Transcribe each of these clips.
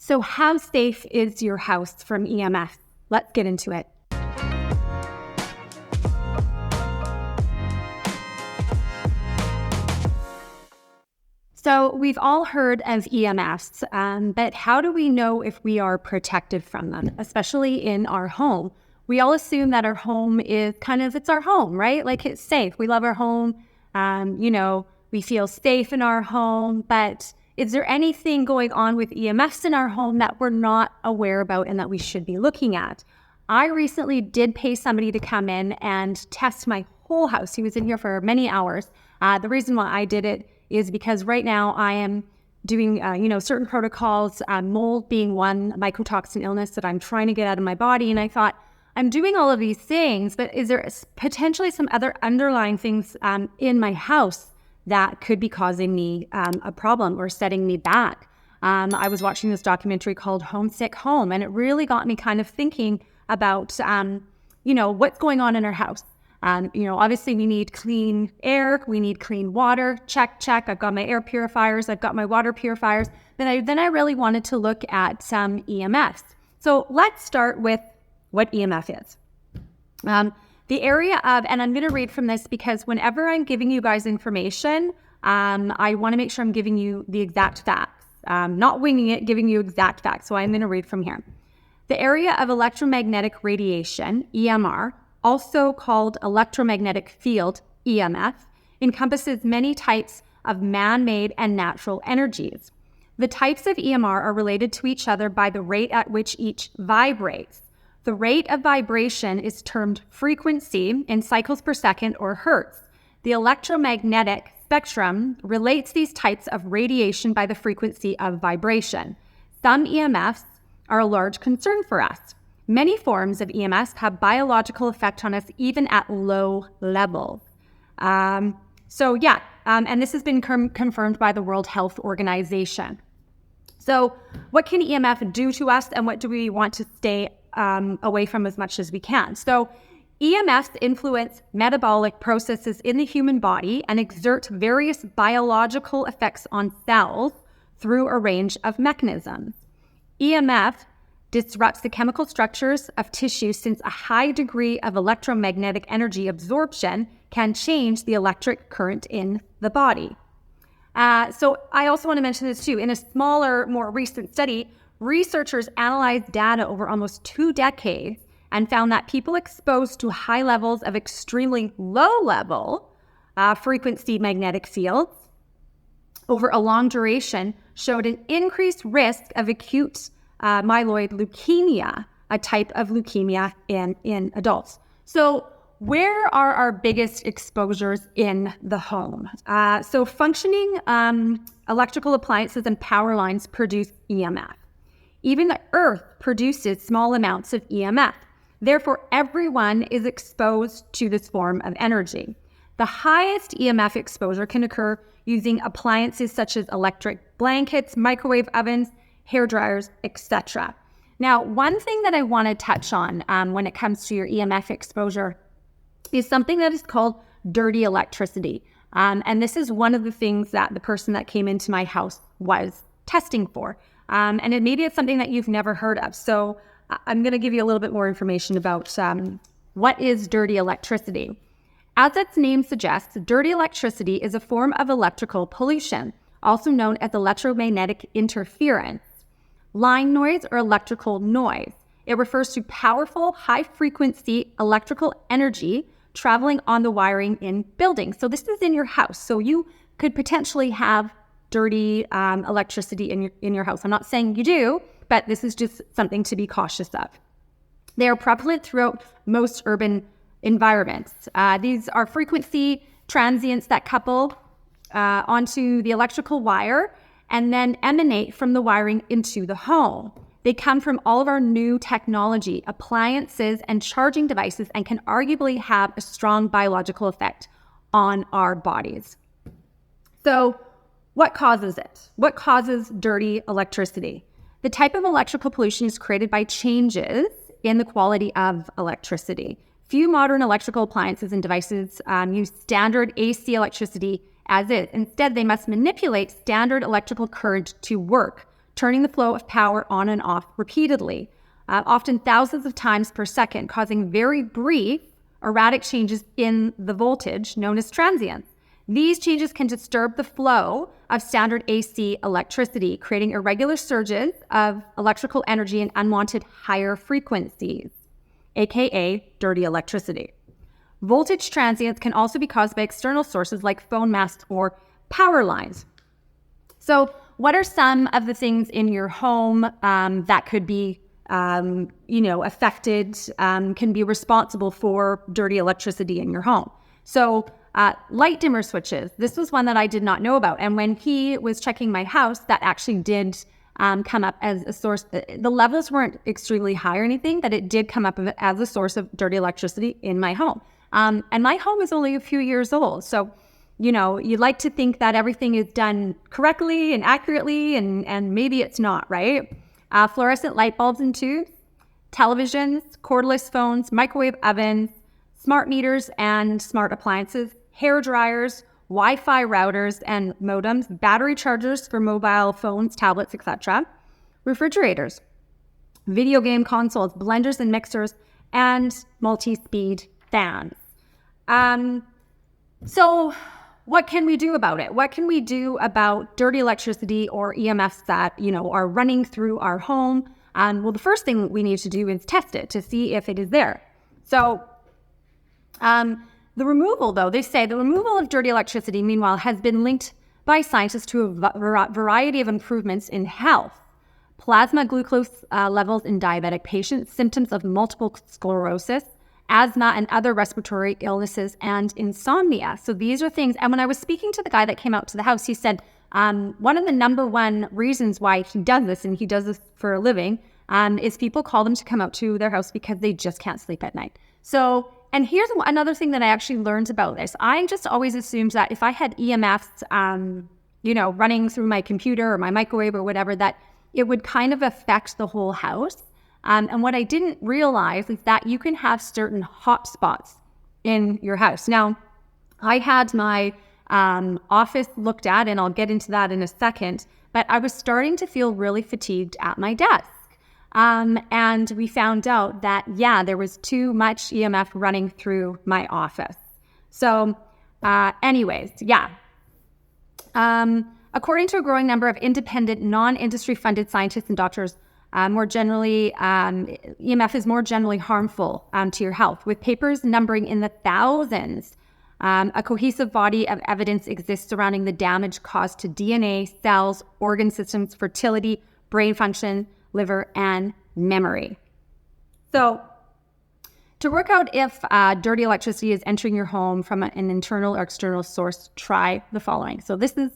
So how safe is your house from EMF? Let's get into it. So we've all heard of EMFs, but how do we know if we are protected from them, especially in our home? We all assume that our home is it's our home, right? Like it's safe. We love our home. We feel safe in our home, but is there anything going on with EMFs in our home that we're not aware about and that we should be looking at? I recently did pay somebody to come in and test my whole house. He was in here for many hours. The reason why I did it is because right now I am doing, certain protocols, mold being one, mycotoxin illness that I'm trying to get out of my body. And I thought, I'm doing all of these things, but is there potentially some other underlying things in my house that could be causing me a problem or setting me back? I was watching this documentary called Homesick Home, and it really got me kind of thinking about, what's going on in our house. Obviously we need clean air, we need clean water, check. I've got my air purifiers, I've got my water purifiers. Then I really wanted to look at some EMFs. So let's start with what EMF is. The area of, and I'm going to read from this because whenever I'm giving you guys information, I want to make sure I'm giving you the exact facts, not winging it, giving you exact facts. So I'm going to read from here. The area of electromagnetic radiation, EMR, also called electromagnetic field, EMF, encompasses many types of man-made and natural energies. The types of EMR are related to each other by the rate at which each vibrates. The rate of vibration is termed frequency in cycles per second or hertz. The electromagnetic spectrum relates these types of radiation by the frequency of vibration. Some EMFs are a large concern for us. Many forms of EMFs have biological effect on us even at low levels. And this has been confirmed by the World Health Organization. So what can EMF do to us, and what do we want to stay away from as much as we can? So EMFs influence metabolic processes in the human body and exert various biological effects on cells through a range of mechanisms. EMF disrupts the chemical structures of tissue, since a high degree of electromagnetic energy absorption can change the electric current in the body. So I also want to mention this too. In a smaller, more recent study, researchers analyzed data over almost 2 decades and found that people exposed to high levels of extremely low-level frequency magnetic fields over a long duration showed an increased risk of acute myeloid leukemia, a type of leukemia in adults. So where are our biggest exposures in the home? So functioning electrical appliances and power lines produce EMF. Even the earth produces small amounts of EMF. Therefore, everyone is exposed to this form of energy. The highest EMF exposure can occur using appliances such as electric blankets, microwave ovens, hair dryers, etc. Now, one thing that I want to touch on when it comes to your EMF exposure is something that is called dirty electricity. And this is one of the things that the person that came into my house was testing for. And maybe it's something that you've never heard of. So I'm going to give you a little bit more information about what is dirty electricity. As its name suggests, dirty electricity is a form of electrical pollution, also known as electromagnetic interference, line noise, or electrical noise. It refers to powerful, high-frequency electrical energy traveling on the wiring in buildings. So this is in your house. So you could potentially have dirty electricity in your house. I'm not saying you do, but this is just something to be cautious of. They are prevalent throughout most urban environments. These are frequency transients that couple onto the electrical wire and then emanate from the wiring into the home. They come from all of our new technology, appliances, and charging devices, and can arguably have a strong biological effect on our bodies. So what causes it? What causes dirty electricity? The type of electrical pollution is created by changes in the quality of electricity. Few modern electrical appliances and devices use standard AC electricity as is. Instead, they must manipulate standard electrical current to work. turning the flow of power on and off repeatedly, often thousands of times per second, causing very brief, erratic changes in the voltage known as transients. These changes can disturb the flow of standard AC electricity, creating irregular surges of electrical energy in unwanted higher frequencies, aka dirty electricity. Voltage transients can also be caused by external sources like phone masts or power lines. So what are some of the things in your home that could be affected, can be responsible for dirty electricity in your home? So light dimmer switches. This was one that I did not know about. And when he was checking my house, that actually did come up as a source. The levels weren't extremely high or anything, but it did come up as a source of dirty electricity in my home. And my home is only a few years old. So, you'd like to think that everything is done correctly and accurately, and maybe it's not, right? Fluorescent light bulbs and tubes, televisions, cordless phones, microwave ovens, smart meters and smart appliances, hair dryers, Wi-Fi routers and modems, battery chargers for mobile phones, tablets, etc., refrigerators, video game consoles, blenders and mixers, and multi-speed fans. So what can we do about it? What can we do about dirty electricity or EMFs that, are running through our home? Well, the first thing we need to do is test it to see if it is there. So the removal, though, they say the removal of dirty electricity, meanwhile, has been linked by scientists to a variety of improvements in health. Plasma glucose levels in diabetic patients, symptoms of multiple sclerosis, asthma and other respiratory illnesses, and insomnia. So these are things, and when I was speaking to the guy that came out to the house, he said one of the number one reasons why he does this, and he does this for a living, is people call them to come out to their house because they just can't sleep at night. So, and here's another thing that I actually learned about this. I just always assumed that if I had EMFs, running through my computer or my microwave or whatever, that it would kind of affect the whole house. And what I didn't realize is that you can have certain hot spots in your house. Now, I had my office looked at, and I'll get into that in a second, but I was starting to feel really fatigued at my desk. And we found out that, there was too much EMF running through my office. So according to a growing number of independent, non-industry funded scientists and doctors, more generally, EMF is more generally harmful to your health, with papers numbering in the thousands. A cohesive body of evidence exists surrounding the damage caused to DNA, cells, organ systems, fertility, brain function, liver, and memory. So to work out if dirty electricity is entering your home from an internal or external source, try the following. So this is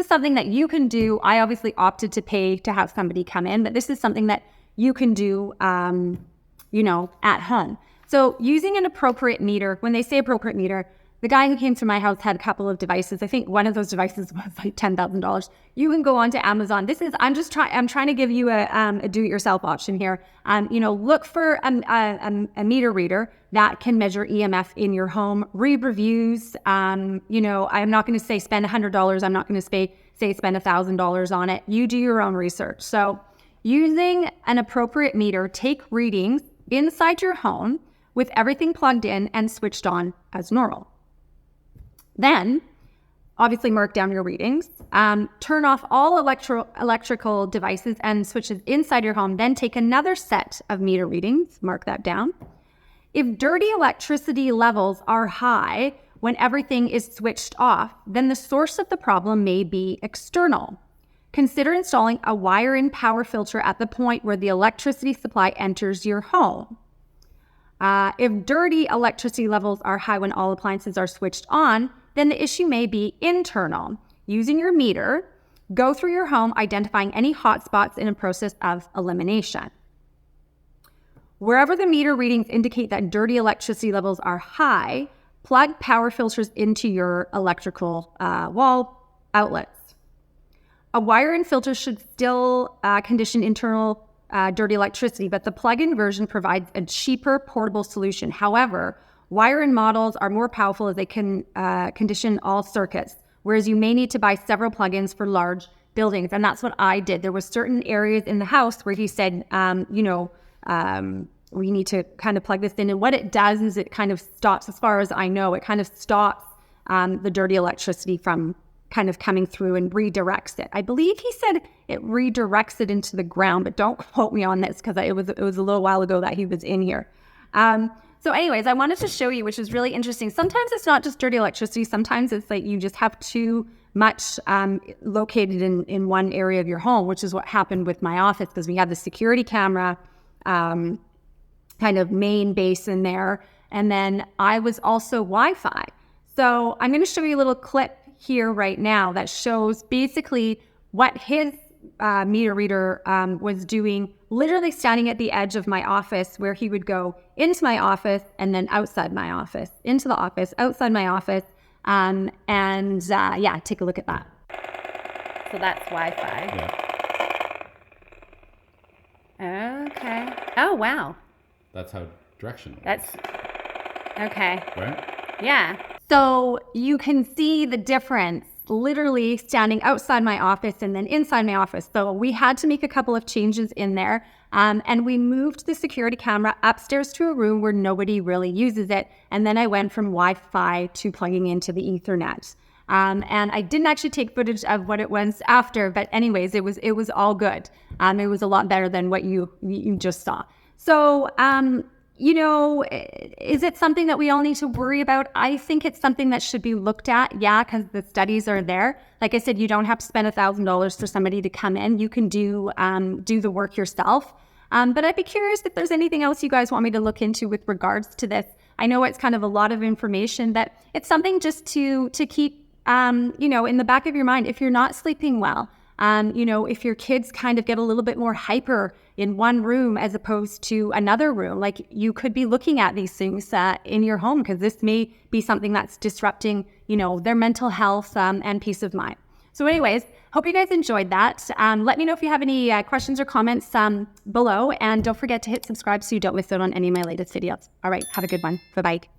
something that you can do. I obviously opted to pay to have somebody come in, but this is something that you can do, at home. So using an appropriate meter, when they say appropriate meter, the guy who came to my house had a couple of devices. I think one of those devices was like $10,000. You can go onto Amazon. I'm trying to give you a do-it-yourself option here. Look for a meter reader that can measure EMF in your home. Read reviews. I'm not going to say spend $100. I'm not going to say spend $1,000 on it. You do your own research. So using an appropriate meter, take readings inside your home with everything plugged in and switched on as normal. Then, obviously mark down your readings, turn off all electrical devices and switches inside your home, then take another set of meter readings, mark that down. If dirty electricity levels are high when everything is switched off, then the source of the problem may be external. Consider installing a wire-in power filter at the point where the electricity supply enters your home. If dirty electricity levels are high when all appliances are switched on, then the issue may be internal. Using your meter, go through your home, identifying any hot spots in a process of elimination. Wherever the meter readings indicate that dirty electricity levels are high, plug power filters into your electrical wall outlets. A wire-in filter should still condition internal dirty electricity, but the plug-in version provides a cheaper portable solution. However, wire-in models are more powerful as they can condition all circuits, whereas you may need to buy several plugins for large buildings. And that's what I did. There were certain areas in the house where he said, we need to kind of plug this in. And what it does is it kind of stops, as far as I know, it kind of stops the dirty electricity from kind of coming through and redirects it. I believe he said it redirects it into the ground, but don't quote me on this because it was a little while ago that he was in here. So anyways, I wanted to show you, which is really interesting. Sometimes it's not just dirty electricity. Sometimes it's like you just have too much located in one area of your home, which is what happened with my office because we had the security camera kind of main base in there. And then I was also Wi-Fi. So I'm going to show you a little clip here right now that shows basically what his meter reader was doing, literally standing at the edge of my office where he would go into my office and then outside my office, into the office, outside my office. Yeah, take a look at that. So that's Wi-Fi. Yeah. Okay. Oh, wow. That's how direction works. That's okay. Right? Yeah. So you can see the difference literally standing outside my office and then inside my office. So we had to make a couple of changes in there. And we moved the security camera upstairs to a room where nobody really uses it. And then I went from Wi-Fi to plugging into the Ethernet. And I didn't actually take footage of what it was after, but anyways, it was all good. It was a lot better than what you just saw. So, is it something that we all need to worry about? I think it's something that should be looked at. Yeah, because the studies are there. Like I said, you don't have to spend $1,000 for somebody to come in. You can do the work yourself. But I'd be curious if there's anything else you guys want me to look into with regards to this. I know it's kind of a lot of information, but it's something just to keep, in the back of your mind. If you're not sleeping well, if your kids kind of get a little bit more hyper in one room as opposed to another room, like you could be looking at these things in your home because this may be something that's disrupting, their mental health and peace of mind. So anyways, hope you guys enjoyed that. Let me know if you have any questions or comments below, and don't forget to hit subscribe so you don't miss out on any of my latest videos. All right, have a good one. Bye-bye.